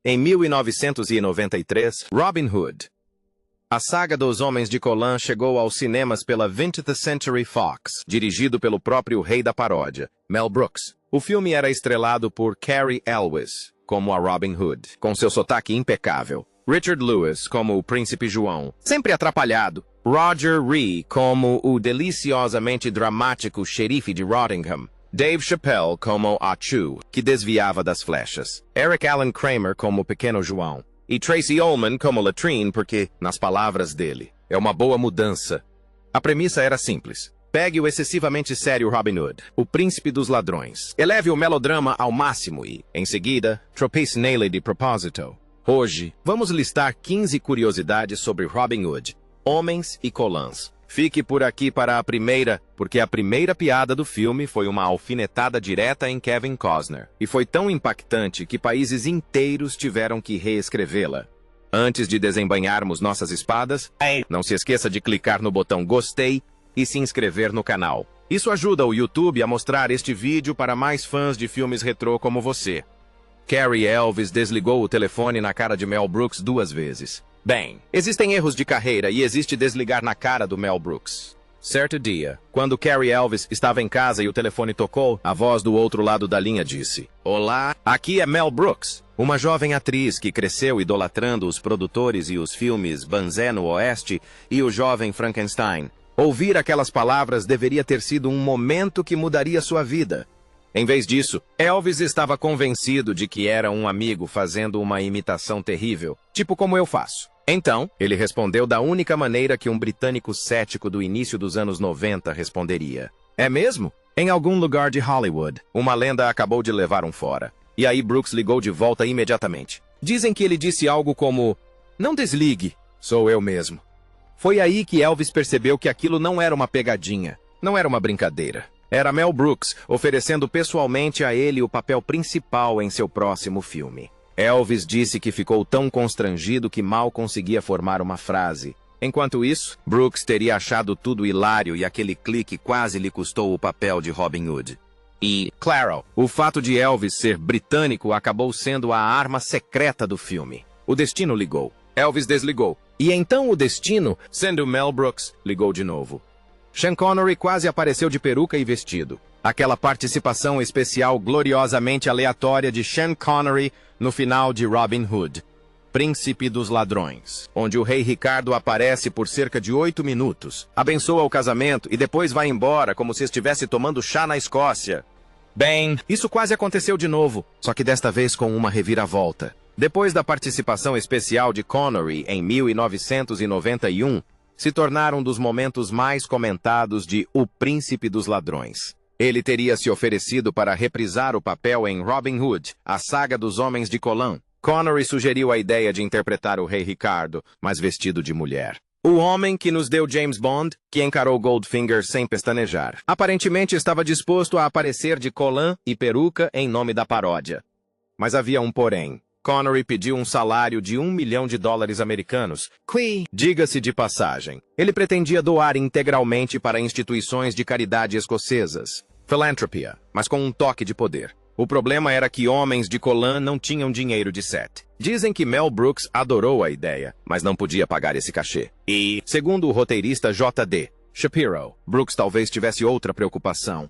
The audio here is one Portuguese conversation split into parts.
Em 1993, Robin Hood. A saga dos Homens de Colan chegou aos cinemas pela 20th Century Fox, dirigido pelo próprio rei da paródia, Mel Brooks. O filme era estrelado por Cary Elwes, como a Robin Hood, com seu sotaque impecável. Richard Lewis, como o Príncipe João, sempre atrapalhado. Roger Ree, como o deliciosamente dramático xerife de Rottingham. Dave Chappelle, como Achu, que desviava das flechas. Eric Allen Kramer, como o Pequeno João. E Tracy Ullman como Latrine porque, nas palavras dele, é uma boa mudança. A premissa era simples. Pegue o excessivamente sério Robin Hood, o príncipe dos ladrões. Eleve o melodrama ao máximo e, em seguida, tropiece nele de propósito. Hoje, vamos listar 15 curiosidades sobre Robin Hood, homens e colãs. Fique por aqui para a primeira, porque a primeira piada do filme foi uma alfinetada direta em Kevin Costner. E foi tão impactante que países inteiros tiveram que reescrevê-la. Antes de desembainharmos nossas espadas, não se esqueça de clicar no botão gostei e se inscrever no canal. Isso ajuda o YouTube a mostrar este vídeo para mais fãs de filmes retrô como você. Cary Elwes desligou o telefone na cara de Mel Brooks 2 vezes. Bem, existem erros de carreira e existe desligar na cara do Mel Brooks. Certo dia, quando Cary Elwes estava em casa e o telefone tocou, a voz do outro lado da linha disse: "Olá, aqui é Mel Brooks, uma jovem atriz que cresceu idolatrando os produtores e os filmes Banzé no Oeste e o Jovem Frankenstein. Ouvir aquelas palavras deveria ter sido um momento que mudaria sua vida." Em vez disso, Elwes estava convencido de que era um amigo fazendo uma imitação terrível, tipo como eu faço. Então, ele respondeu da única maneira que um britânico cético do início dos anos 90 responderia. É mesmo? Em algum lugar de Hollywood, uma lenda acabou de levar um fora. E aí Brooks ligou de volta imediatamente. Dizem que ele disse algo como: "Não desligue, sou eu mesmo." Foi aí que Elwes percebeu que aquilo não era uma pegadinha, não era uma brincadeira. Era Mel Brooks oferecendo pessoalmente a ele o papel principal em seu próximo filme. Elwes disse que ficou tão constrangido que mal conseguia formar uma frase. Enquanto isso, Brooks teria achado tudo hilário e aquele clique quase lhe custou o papel de Robin Hood. E, claro, o fato de Elwes ser britânico acabou sendo a arma secreta do filme. O destino ligou. Elwes desligou. E então o destino, sendo Mel Brooks, ligou de novo. Sean Connery quase apareceu de peruca e vestido. Aquela participação especial gloriosamente aleatória de Sean Connery no final de Robin Hood, Príncipe dos Ladrões, onde o rei Ricardo aparece por cerca de 8 minutos, abençoa o casamento e depois vai embora como se estivesse tomando chá na Escócia. Bem, isso quase aconteceu de novo, só que desta vez com uma reviravolta. Depois da participação especial de Connery em 1991, se tornaram um dos momentos mais comentados de O Príncipe dos Ladrões. Ele teria se oferecido para reprisar o papel em Robin Hood, a saga dos Homens de Colan. Connery sugeriu a ideia de interpretar o rei Ricardo, mas vestido de mulher. O homem que nos deu James Bond, que encarou Goldfinger sem pestanejar, aparentemente estava disposto a aparecer de colã e peruca em nome da paródia. Mas havia um porém. Connery pediu um salário de $1 milhão americanos. Diga-se de passagem, ele pretendia doar integralmente para instituições de caridade escocesas. Filantropia, mas com um toque de poder. O problema era que homens de Colan não tinham dinheiro de set. Dizem que Mel Brooks adorou a ideia, mas não podia pagar esse cachê. E, segundo o roteirista J.D. Shapiro, Brooks talvez tivesse outra preocupação.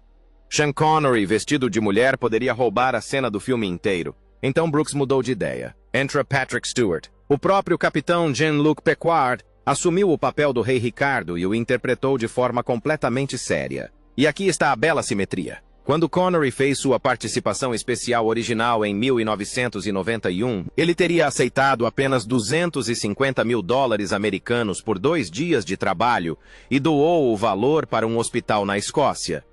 Sean Connery, vestido de mulher, poderia roubar a cena do filme inteiro. Então Brooks mudou de ideia. Entra Patrick Stewart. O próprio capitão Jean-Luc Picard assumiu o papel do rei Ricardo e o interpretou de forma completamente séria. E aqui está a bela simetria. Quando Connery fez sua participação especial original em 1991, ele teria aceitado apenas $250 mil americanos por 2 dias de trabalho e doou o valor para um hospital na Escócia.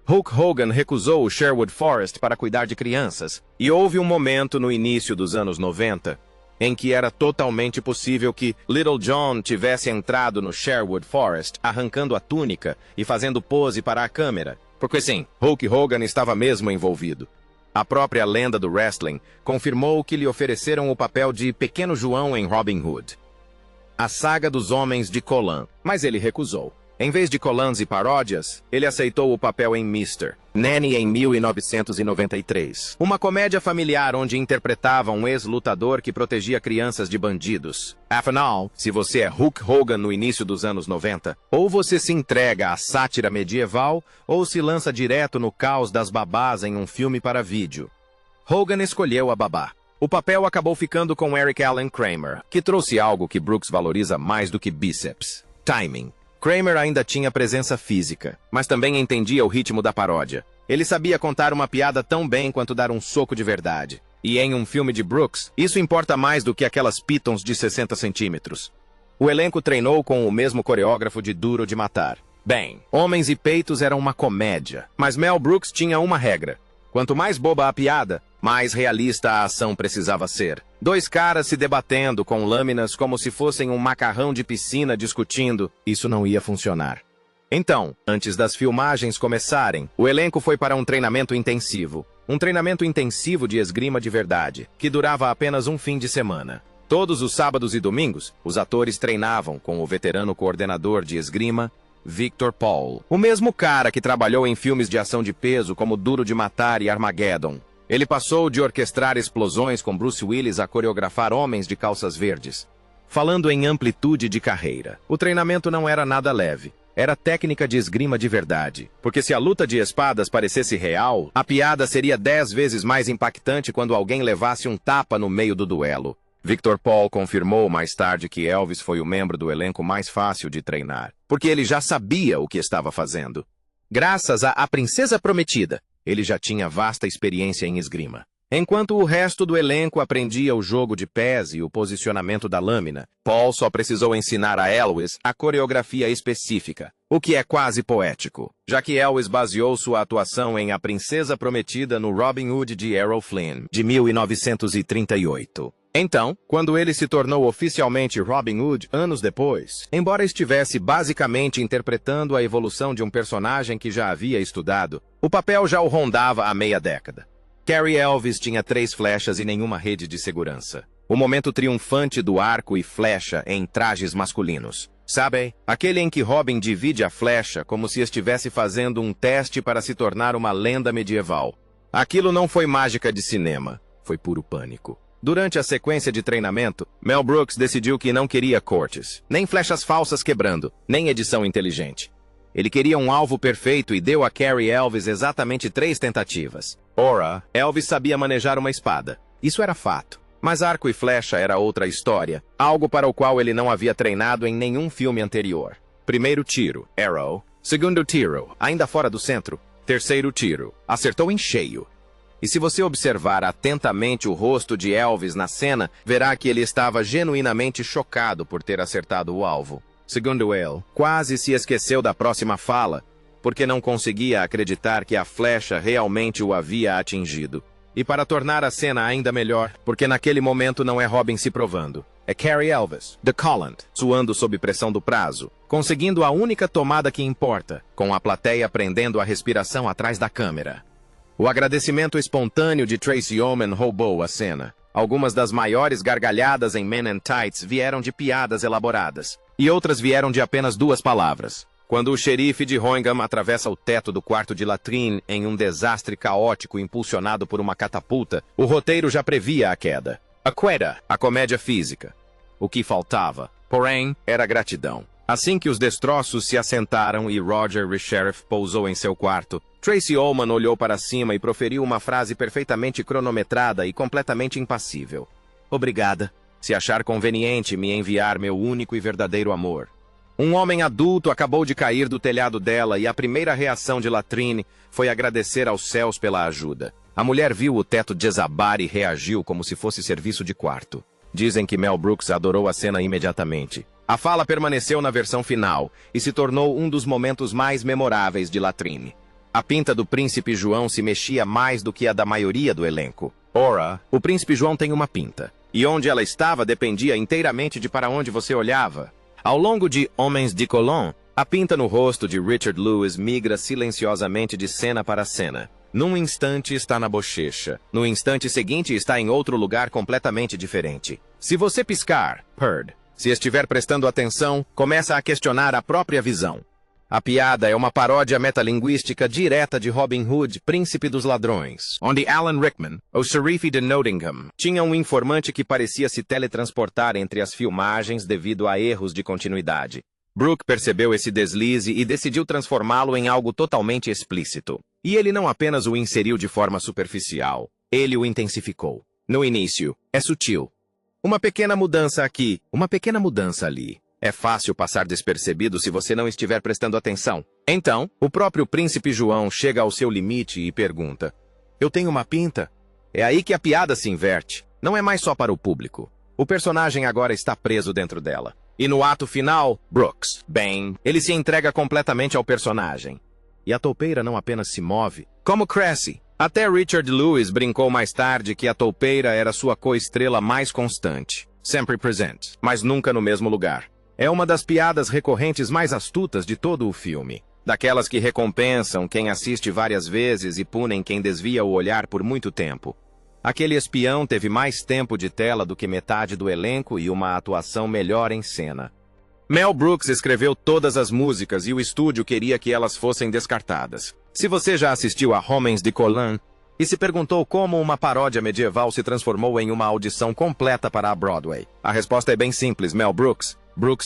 Hulk Hogan recusou o Sherwood Forest para cuidar de crianças, e houve um momento no início dos anos 90 em que era totalmente possível que Little John tivesse entrado no Sherwood Forest arrancando a túnica e fazendo pose para a câmera, porque sim, Hulk Hogan estava mesmo envolvido. A própria lenda do wrestling confirmou que lhe ofereceram o papel de Pequeno João em Robin Hood, a saga dos Homens de Colan, mas ele recusou. Em vez de collants e paródias, ele aceitou o papel em Mr. Nanny em 1993. Uma comédia familiar onde interpretava um ex-lutador que protegia crianças de bandidos. Afinal, se você é Hulk Hogan no início dos anos 90, ou você se entrega à sátira medieval, ou se lança direto no caos das babás em um filme para vídeo. Hogan escolheu a babá. O papel acabou ficando com Eric Allen Kramer, que trouxe algo que Brooks valoriza mais do que bíceps: timing. Kramer ainda tinha presença física, mas também entendia o ritmo da paródia. Ele sabia contar uma piada tão bem quanto dar um soco de verdade. E em um filme de Brooks, isso importa mais do que aquelas pitons de 60 centímetros. O elenco treinou com o mesmo coreógrafo de Duro de Matar. Bem, Homens e Peitos era uma comédia, mas Mel Brooks tinha uma regra. Quanto mais boba a piada, mais realista a ação precisava ser. Dois caras se debatendo com lâminas como se fossem um macarrão de piscina discutindo, isso não ia funcionar. Então, antes das filmagens começarem, o elenco foi para um treinamento intensivo. Um treinamento intensivo de esgrima de verdade, que durava apenas um fim de semana. Todos os sábados e domingos, os atores treinavam com o veterano coordenador de esgrima, Victor Paul, o mesmo cara que trabalhou em filmes de ação de peso como Duro de Matar e Armageddon. Ele passou de orquestrar explosões com Bruce Willis a coreografar Homens de Calças Verdes. Falando em amplitude de carreira, o treinamento não era nada leve. Era técnica de esgrima de verdade. Porque se a luta de espadas parecesse real, a piada seria 10 vezes mais impactante quando alguém levasse um tapa no meio do duelo. Victor Paul confirmou mais tarde que Elvis foi o membro do elenco mais fácil de treinar, porque ele já sabia o que estava fazendo. Graças à Princesa Prometida, ele já tinha vasta experiência em esgrima. Enquanto o resto do elenco aprendia o jogo de pés e o posicionamento da lâmina, Paul só precisou ensinar a Elvis a coreografia específica, o que é quase poético, já que Elvis baseou sua atuação em A Princesa Prometida no Robin Hood de Errol Flynn, de 1938. Então, quando ele se tornou oficialmente Robin Hood anos depois, embora estivesse basicamente interpretando a evolução de um personagem que já havia estudado, o papel já o rondava há meia década. Cary Elwes tinha 3 flechas e nenhuma rede de segurança. O momento triunfante do arco e flecha em trajes masculinos. Sabe? Aquele em que Robin divide a flecha como se estivesse fazendo um teste para se tornar uma lenda medieval. Aquilo não foi mágica de cinema, foi puro pânico. Durante a sequência de treinamento, Mel Brooks decidiu que não queria cortes, nem flechas falsas quebrando, nem edição inteligente. Ele queria um alvo perfeito e deu a Cary Elwes exatamente 3 tentativas. Ora, Elvis sabia manejar uma espada. Isso era fato. Mas arco e flecha era outra história, algo para o qual ele não havia treinado em nenhum filme anterior. Primeiro tiro, arrow. Segundo tiro, ainda fora do centro. Terceiro tiro, acertou em cheio. E se você observar atentamente o rosto de Elvis na cena, verá que ele estava genuinamente chocado por ter acertado o alvo. Segundo ele, quase se esqueceu da próxima fala, porque não conseguia acreditar que a flecha realmente o havia atingido. E para tornar a cena ainda melhor, porque naquele momento não é Robin se provando, é Cary Elwes, The Colland, suando sob pressão do prazo, conseguindo a única tomada que importa, com a plateia prendendo a respiração atrás da câmera. O agradecimento espontâneo de Tracey Ullman roubou a cena. Algumas das maiores gargalhadas em Men in Tights vieram de piadas elaboradas, e outras vieram de apenas 2 palavras. Quando o xerife de Roingham atravessa o teto do quarto de latrine em um desastre caótico impulsionado por uma catapulta, o roteiro já previa a queda. A queda, a comédia física. O que faltava, porém, era gratidão. Assim que os destroços se assentaram e Roger Sheriff pousou em seu quarto, Tracey Ullman olhou para cima e proferiu uma frase perfeitamente cronometrada e completamente impassível. Obrigada, se achar conveniente me enviar meu único e verdadeiro amor. Um homem adulto acabou de cair do telhado dela e a primeira reação de Latrine foi agradecer aos céus pela ajuda. A mulher viu o teto desabar e reagiu como se fosse serviço de quarto. Dizem que Mel Brooks adorou a cena imediatamente. A fala permaneceu na versão final e se tornou um dos momentos mais memoráveis de Latrine. A pinta do Príncipe João se mexia mais do que a da maioria do elenco. Ora, o Príncipe João tem uma pinta. E onde ela estava dependia inteiramente de para onde você olhava. Ao longo de Homens de Cologne, a pinta no rosto de Richard Lewis migra silenciosamente de cena para cena. Num instante está na bochecha. No instante seguinte está em outro lugar completamente diferente. Se você piscar, se estiver prestando atenção, começa a questionar a própria visão. A piada é uma paródia metalinguística direta de Robin Hood, Príncipe dos Ladrões, onde Alan Rickman, o xerife de Nottingham, tinha um informante que parecia se teletransportar entre as filmagens devido a erros de continuidade. Brooke percebeu esse deslize e decidiu transformá-lo em algo totalmente explícito. E ele não apenas o inseriu de forma superficial, ele o intensificou. No início, é sutil. Uma pequena mudança aqui, uma pequena mudança ali. É fácil passar despercebido se você não estiver prestando atenção. Então, o próprio Príncipe João chega ao seu limite e pergunta: "Eu tenho uma pinta?" É aí que a piada se inverte. Não é mais só para o público. O personagem agora está preso dentro dela. E no ato final, Brooks, bem, ele se entrega completamente ao personagem. E a toupeira não apenas se move, como cresce. Até Richard Lewis brincou mais tarde que a toupeira era sua coestrela mais constante. Sempre presente, mas nunca no mesmo lugar. É uma das piadas recorrentes mais astutas de todo o filme. Daquelas que recompensam quem assiste várias vezes e punem quem desvia o olhar por muito tempo. Aquele espião teve mais tempo de tela do que metade do elenco e uma atuação melhor em cena. Mel Brooks escreveu todas as músicas e o estúdio queria que elas fossem descartadas. Se você já assistiu a Homens de Colan e se perguntou como uma paródia medieval se transformou em uma audição completa para a Broadway, a resposta é bem simples. Mel Brooks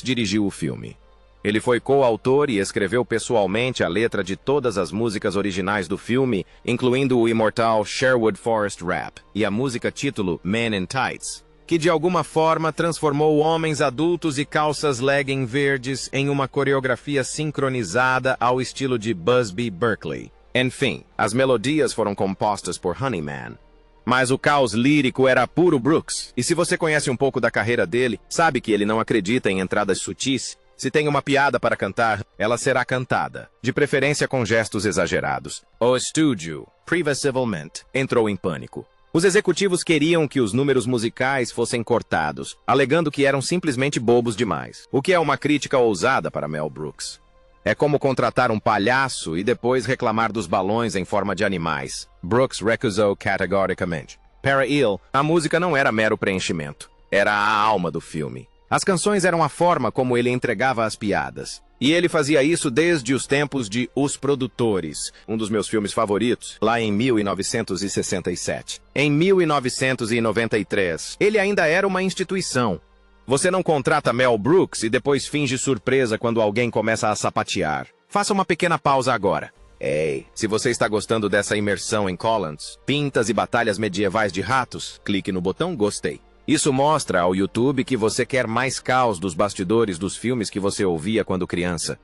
dirigiu o filme. Ele foi coautor e escreveu pessoalmente a letra de todas as músicas originais do filme, incluindo o imortal Sherwood Forest Rap e a música título Men in Tights, que de alguma forma transformou homens adultos e calças legging verdes em uma coreografia sincronizada ao estilo de Busby Berkeley. Enfim, as melodias foram compostas por Honeyman. Mas o caos lírico era puro Brooks, e se você conhece um pouco da carreira dele, sabe que ele não acredita em entradas sutis. Se tem uma piada para cantar, ela será cantada, de preferência com gestos exagerados. O estúdio, previsivelmente, entrou em pânico. Os executivos queriam que os números musicais fossem cortados, alegando que eram simplesmente bobos demais, o que é uma crítica ousada para Mel Brooks. É como contratar um palhaço e depois reclamar dos balões em forma de animais. Brooks recusou categoricamente. Para ele, a música não era mero preenchimento. Era a alma do filme. As canções eram a forma como ele entregava as piadas. E ele fazia isso desde os tempos de Os Produtores, um dos meus filmes favoritos, lá em 1967. Em 1993, ele ainda era uma instituição. Você não contrata Mel Brooks e depois finge surpresa quando alguém começa a sapatear. Faça uma pequena pausa agora. Ei, se você está gostando dessa imersão em Collins, pintas e batalhas medievais de ratos, clique no botão Gostei. Isso mostra ao YouTube que você quer mais caos dos bastidores dos filmes que você ouvia quando criança.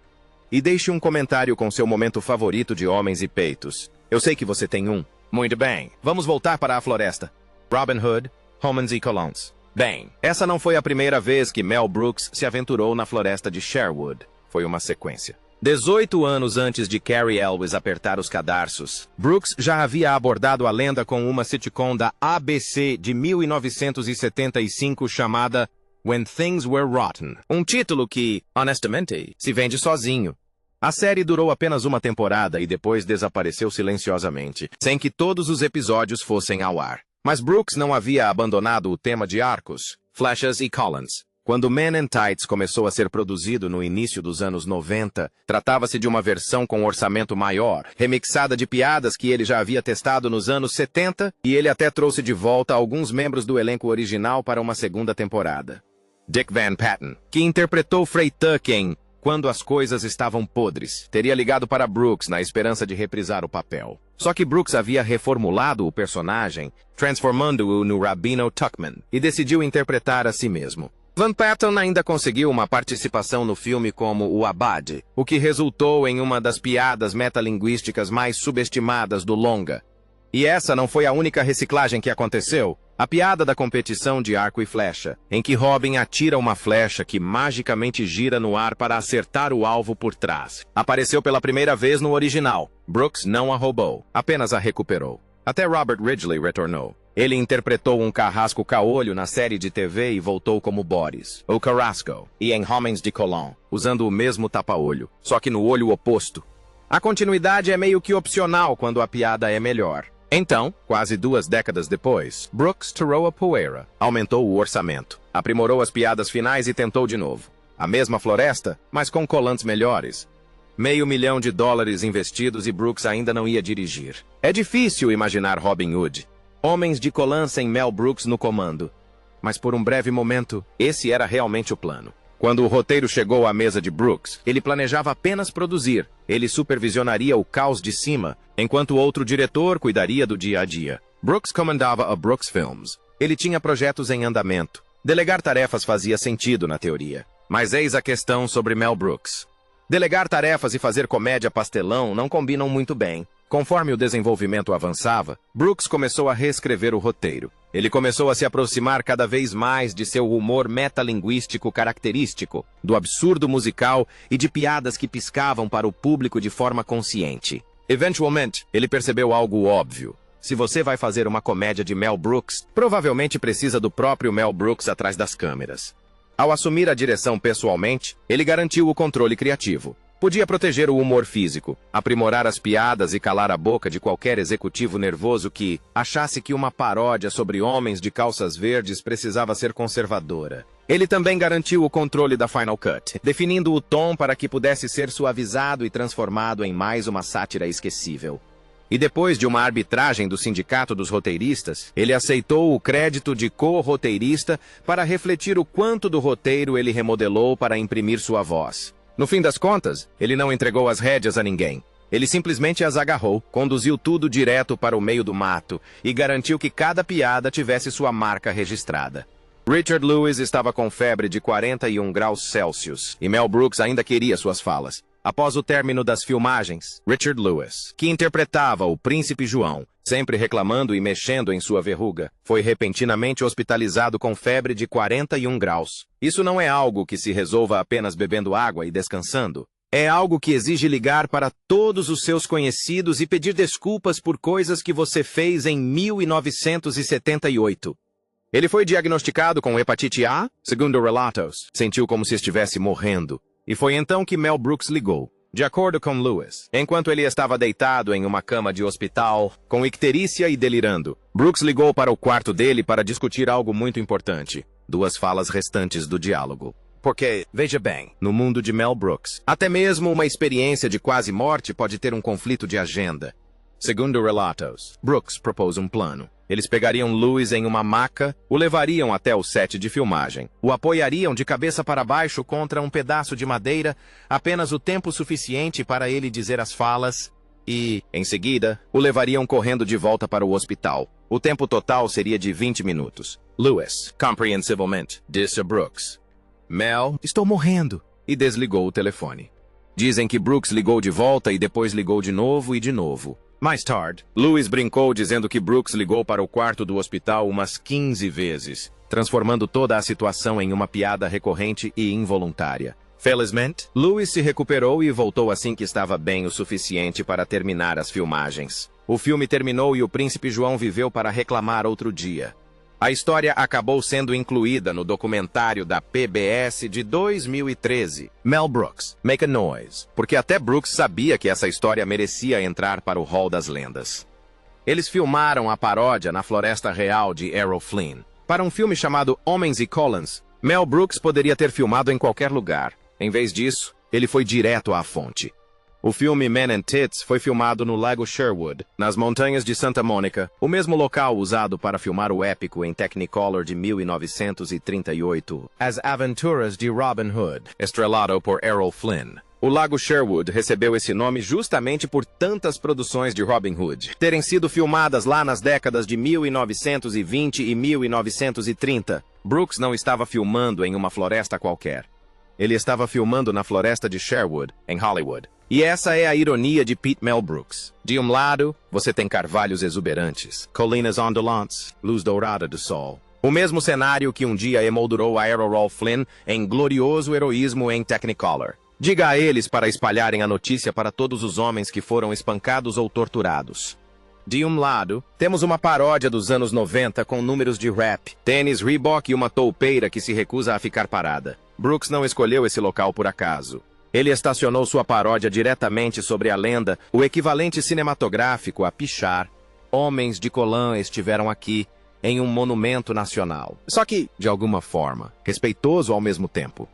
E deixe um comentário com seu momento favorito de Homens e Peitos. Eu sei que você tem um. Muito bem, vamos voltar para a floresta. Robin Hood, Homens e Colons. Bem, essa não foi a primeira vez que Mel Brooks se aventurou na floresta de Sherwood. Foi uma sequência. 18 anos antes de Cary Elwes apertar os cadarços, Brooks já havia abordado a lenda com uma sitcom da ABC de 1975 chamada When Things Were Rotten, um título que, honestamente, se vende sozinho. A série durou apenas uma temporada e depois desapareceu silenciosamente, sem que todos os episódios fossem ao ar. Mas Brooks não havia abandonado o tema de arcos, flechas e Collins. Quando Men in Tights começou a ser produzido no início dos anos 90, tratava-se de uma versão com orçamento maior, remixada de piadas que ele já havia testado nos anos 70, e ele até trouxe de volta alguns membros do elenco original para uma segunda temporada. Dick Van Patten, que interpretou Frey Tuck em Quando as Coisas Estavam Podres, teria ligado para Brooks na esperança de reprisar o papel. Só que Brooks havia reformulado o personagem, transformando-o no Rabino Tuckman, e decidiu interpretar a si mesmo. Van Patten ainda conseguiu uma participação no filme como o Abade, o que resultou em uma das piadas metalinguísticas mais subestimadas do longa. E essa não foi a única reciclagem que aconteceu. A piada da competição de arco e flecha, em que Robin atira uma flecha que magicamente gira no ar para acertar o alvo por trás, apareceu pela primeira vez no original. Brooks não a roubou, apenas a recuperou. Até Robert Ridgely retornou. Ele interpretou um carrasco caolho na série de TV e voltou como Boris, o Carrasco, e em Homens de Colon, usando o mesmo tapa-olho, só que no olho oposto. A continuidade é meio que opcional quando a piada é melhor. Então, quase 2 décadas depois, Brooks tirou a poeira, aumentou o orçamento, aprimorou as piadas finais e tentou de novo. A mesma floresta, mas com colantes melhores. $500 mil investidos e Brooks ainda não ia dirigir. É difícil imaginar Robin Hood. Homens de Colan sem Mel Brooks no comando. Mas por um breve momento, esse era realmente o plano. Quando o roteiro chegou à mesa de Brooks, ele planejava apenas produzir. Ele supervisionaria o caos de cima, enquanto outro diretor cuidaria do dia a dia. Brooks comandava a Brooks Films. Ele tinha projetos em andamento. Delegar tarefas fazia sentido na teoria. Mas eis a questão sobre Mel Brooks. Delegar tarefas e fazer comédia pastelão não combinam muito bem. Conforme o desenvolvimento avançava, Brooks começou a reescrever o roteiro. Ele começou a se aproximar cada vez mais de seu humor metalinguístico característico, do absurdo musical e de piadas que piscavam para o público de forma consciente. Eventualmente, ele percebeu algo óbvio. Se você vai fazer uma comédia de Mel Brooks, provavelmente precisa do próprio Mel Brooks atrás das câmeras. Ao assumir a direção pessoalmente, ele garantiu o controle criativo. Podia proteger o humor físico, aprimorar as piadas e calar a boca de qualquer executivo nervoso que achasse que uma paródia sobre homens de calças verdes precisava ser conservadora. Ele também garantiu o controle da Final Cut, definindo o tom para que pudesse ser suavizado e transformado em mais uma sátira esquecível. E depois de uma arbitragem do Sindicato dos Roteiristas, ele aceitou o crédito de co-roteirista para refletir o quanto do roteiro ele remodelou para imprimir sua voz. No fim das contas, ele não entregou as rédeas a ninguém. Ele simplesmente as agarrou, conduziu tudo direto para o meio do mato e garantiu que cada piada tivesse sua marca registrada. Richard Lewis estava com febre de 41 graus Celsius e Mel Brooks ainda queria suas falas. Após o término das filmagens, Richard Lewis, que interpretava o Príncipe João, sempre reclamando e mexendo em sua verruga, foi repentinamente hospitalizado com febre de 41 graus. Isso não é algo que se resolva apenas bebendo água e descansando. É algo que exige ligar para todos os seus conhecidos e pedir desculpas por coisas que você fez em 1978. Ele foi diagnosticado com hepatite A, segundo relatos. Sentiu como se estivesse morrendo. E foi então que Mel Brooks ligou. De acordo com Lewis, enquanto ele estava deitado em uma cama de hospital, com icterícia e delirando, Brooks ligou para o quarto dele para discutir algo muito importante. 2 falas restantes do diálogo. Porque, veja bem, no mundo de Mel Brooks, até mesmo uma experiência de quase morte pode ter um conflito de agenda. Segundo relatos, Brooks propôs um plano. Eles pegariam Lewis em uma maca, o levariam até o set de filmagem, o apoiariam de cabeça para baixo contra um pedaço de madeira, apenas o tempo suficiente para ele dizer as falas, e, em seguida, o levariam correndo de volta para o hospital. O tempo total seria de 20 minutos. Lewis, compreensivelmente, disse a Brooks: "Mel, estou morrendo", e desligou o telefone. Dizem que Brooks ligou de volta e depois ligou de novo e de novo. Mais tarde, Lewis brincou dizendo que Brooks ligou para o quarto do hospital umas 15 vezes, transformando toda a situação em uma piada recorrente e involuntária. Felizmente, Lewis se recuperou e voltou assim que estava bem o suficiente para terminar as filmagens. O filme terminou e o Príncipe João viveu para reclamar outro dia. A história acabou sendo incluída no documentário da PBS de 2013, Mel Brooks, Make a Noise, porque até Brooks sabia que essa história merecia entrar para o hall das lendas. Eles filmaram a paródia na Floresta Real de Errol Flynn. Para um filme chamado Homens e Collins, Mel Brooks poderia ter filmado em qualquer lugar. Em vez disso, ele foi direto à fonte. O filme Men and Tits foi filmado no Lago Sherwood, nas montanhas de Santa Mônica, o mesmo local usado para filmar o épico em Technicolor de 1938, As Aventuras de Robin Hood, estrelado por Errol Flynn. O Lago Sherwood recebeu esse nome justamente por tantas produções de Robin Hood terem sido filmadas lá nas décadas de 1920 e 1930. Brooks não estava filmando em uma floresta qualquer. Ele estava filmando na floresta de Sherwood, em Hollywood. E essa é a ironia de Pete Mel Brooks. De um lado, você tem carvalhos exuberantes, colinas ondulantes, luz dourada do sol. O mesmo cenário que um dia emoldurou a Errol Flynn em glorioso heroísmo em Technicolor. Diga a eles para espalharem a notícia para todos os homens que foram espancados ou torturados. De um lado, temos uma paródia dos anos 90 com números de rap, tênis Reebok e uma toupeira que se recusa a ficar parada. Brooks não escolheu esse local por acaso. Ele estacionou sua paródia diretamente sobre a lenda, o equivalente cinematográfico a pichar. Homens de Colan estiveram aqui, em um monumento nacional. Só que, de alguma forma, respeitoso ao mesmo tempo.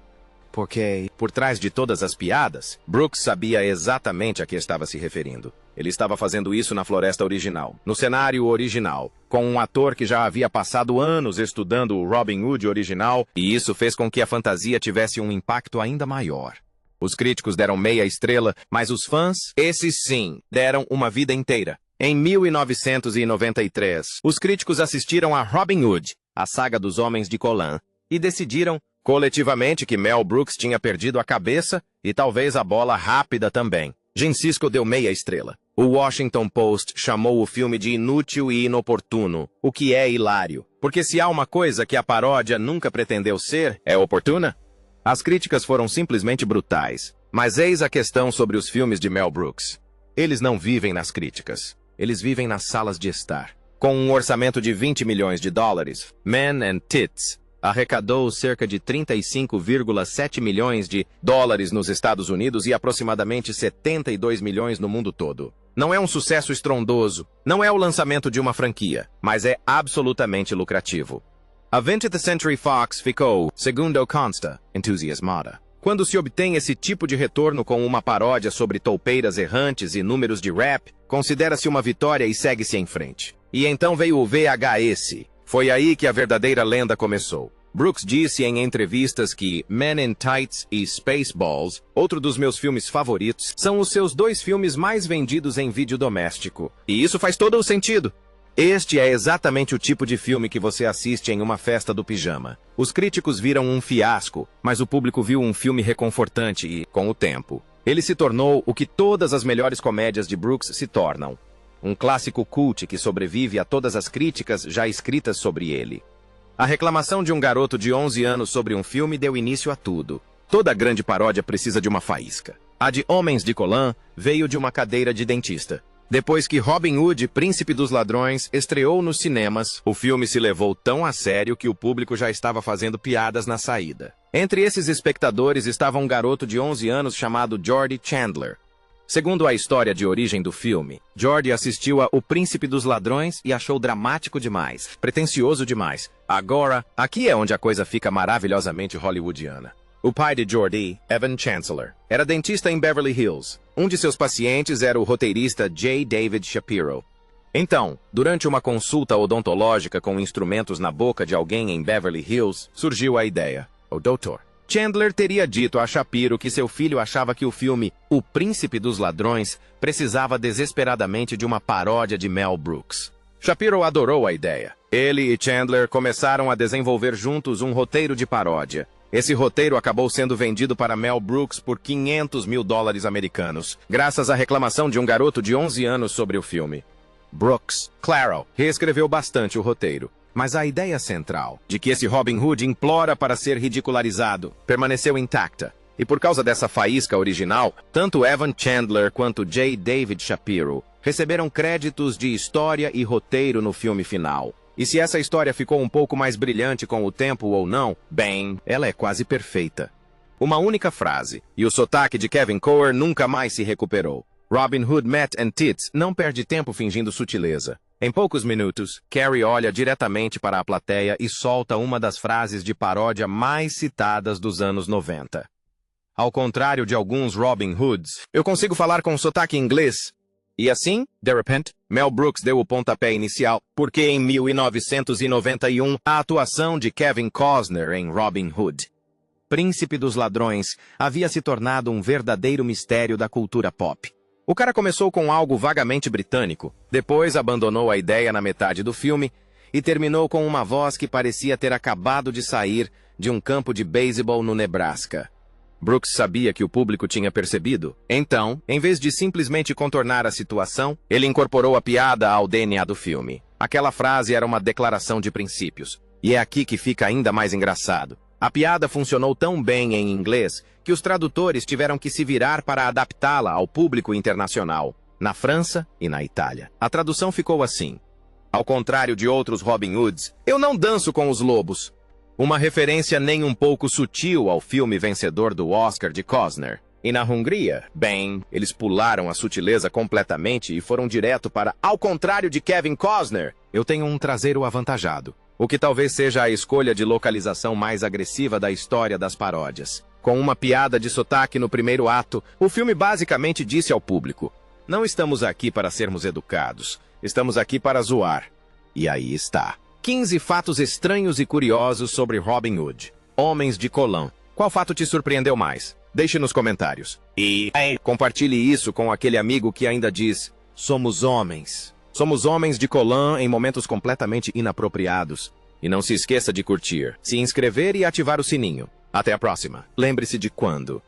Porque, por trás de todas as piadas, Brooks sabia exatamente a que estava se referindo. Ele estava fazendo isso na floresta original, no cenário original, com um ator que já havia passado anos estudando o Robin Hood original, e isso fez com que a fantasia tivesse um impacto ainda maior. Os críticos deram meia estrela, mas os fãs, esses sim, deram uma vida inteira. Em 1993, os críticos assistiram a Robin Hood, a saga dos Homens de Colan, e decidiram coletivamente que Mel Brooks tinha perdido a cabeça e talvez a bola rápida também. Gene Siskel deu meia estrela. O Washington Post chamou o filme de inútil e inoportuno, o que é hilário. Porque se há uma coisa que a paródia nunca pretendeu ser, é oportuna? As críticas foram simplesmente brutais. Mas eis a questão sobre os filmes de Mel Brooks. Eles não vivem nas críticas. Eles vivem nas salas de estar. Com um orçamento de 20 milhões de dólares, Men and Tits arrecadou cerca de 35,7 milhões de dólares nos Estados Unidos e aproximadamente 72 milhões no mundo todo. Não é um sucesso estrondoso, não é o lançamento de uma franquia, mas é absolutamente lucrativo. A 20th Century Fox ficou, segundo consta, entusiasmada. Quando se obtém esse tipo de retorno com uma paródia sobre toupeiras errantes e números de rap, considera-se uma vitória e segue-se em frente. E então veio o VHS. Foi aí que a verdadeira lenda começou. Brooks disse em entrevistas que Men in Tights e Spaceballs, outro dos meus filmes favoritos, são os seus dois filmes mais vendidos em vídeo doméstico. E isso faz todo o sentido. Este é exatamente o tipo de filme que você assiste em uma festa do pijama. Os críticos viram um fiasco, mas o público viu um filme reconfortante e, com o tempo, ele se tornou o que todas as melhores comédias de Brooks se tornam. Um clássico cult que sobrevive a todas as críticas já escritas sobre ele. A reclamação de um garoto de 11 anos sobre um filme deu início a tudo. Toda grande paródia precisa de uma faísca. A de Homens de Colan veio de uma cadeira de dentista. Depois que Robin Hood, Príncipe dos Ladrões, estreou nos cinemas, o filme se levou tão a sério que o público já estava fazendo piadas na saída. Entre esses espectadores estava um garoto de 11 anos chamado Jordy Chandler. Segundo a história de origem do filme, Jordy assistiu a O Príncipe dos Ladrões e achou dramático demais, pretensioso demais. Agora, aqui é onde a coisa fica maravilhosamente hollywoodiana. O pai de Jordy, Evan Chancellor, era dentista em Beverly Hills. Um de seus pacientes era o roteirista J. David Shapiro. Então, durante uma consulta odontológica com instrumentos na boca de alguém em Beverly Hills, surgiu a ideia. O doutor Chandler teria dito a Shapiro que seu filho achava que o filme O Príncipe dos Ladrões precisava desesperadamente de uma paródia de Mel Brooks. Shapiro adorou a ideia. Ele e Chandler começaram a desenvolver juntos um roteiro de paródia. Esse roteiro acabou sendo vendido para Mel Brooks por 500 mil dólares americanos, graças à reclamação de um garoto de 11 anos sobre o filme. Brooks, claro, reescreveu bastante o roteiro. Mas a ideia central, de que esse Robin Hood implora para ser ridicularizado, permaneceu intacta. E por causa dessa faísca original, tanto Evan Chandler quanto J. David Shapiro receberam créditos de história e roteiro no filme final. E se essa história ficou um pouco mais brilhante com o tempo ou não, bem, ela é quase perfeita. Uma única frase, e o sotaque de Kevin Coher nunca mais se recuperou. Robin Hood Met and Tits não perde tempo fingindo sutileza. Em poucos minutos, Carrie olha diretamente para a plateia e solta uma das frases de paródia mais citadas dos anos 90. Ao contrário de alguns Robin Hoods, eu consigo falar com sotaque inglês. E assim, de repente, Mel Brooks deu o pontapé inicial, porque em 1991, a atuação de Kevin Costner em Robin Hood, Príncipe dos Ladrões, havia se tornado um verdadeiro mistério da cultura pop. O cara começou com algo vagamente britânico, depois abandonou a ideia na metade do filme e terminou com uma voz que parecia ter acabado de sair de um campo de beisebol no Nebraska. Brooks sabia que o público tinha percebido, então, em vez de simplesmente contornar a situação, ele incorporou a piada ao DNA do filme. Aquela frase era uma declaração de princípios, e é aqui que fica ainda mais engraçado. A piada funcionou tão bem em inglês que os tradutores tiveram que se virar para adaptá-la ao público internacional, na França e na Itália. A tradução ficou assim: ao contrário de outros Robin Hoods, eu não danço com os lobos. Uma referência nem um pouco sutil ao filme vencedor do Oscar de Costner. E na Hungria, bem, eles pularam a sutileza completamente e foram direto para ao contrário de Kevin Costner, eu tenho um traseiro avantajado. O que talvez seja a escolha de localização mais agressiva da história das paródias. Com uma piada de sotaque no primeiro ato, o filme basicamente disse ao público: não estamos aqui para sermos educados, estamos aqui para zoar. E aí está. 15 fatos estranhos e curiosos sobre Robin Hood. Homens de colã. Qual fato te surpreendeu mais? Deixe nos comentários. E compartilhe isso com aquele amigo que ainda diz: somos homens. Somos homens de colã em momentos completamente inapropriados. E não se esqueça de curtir, se inscrever e ativar o sininho. Até a próxima. Lembre-se de quando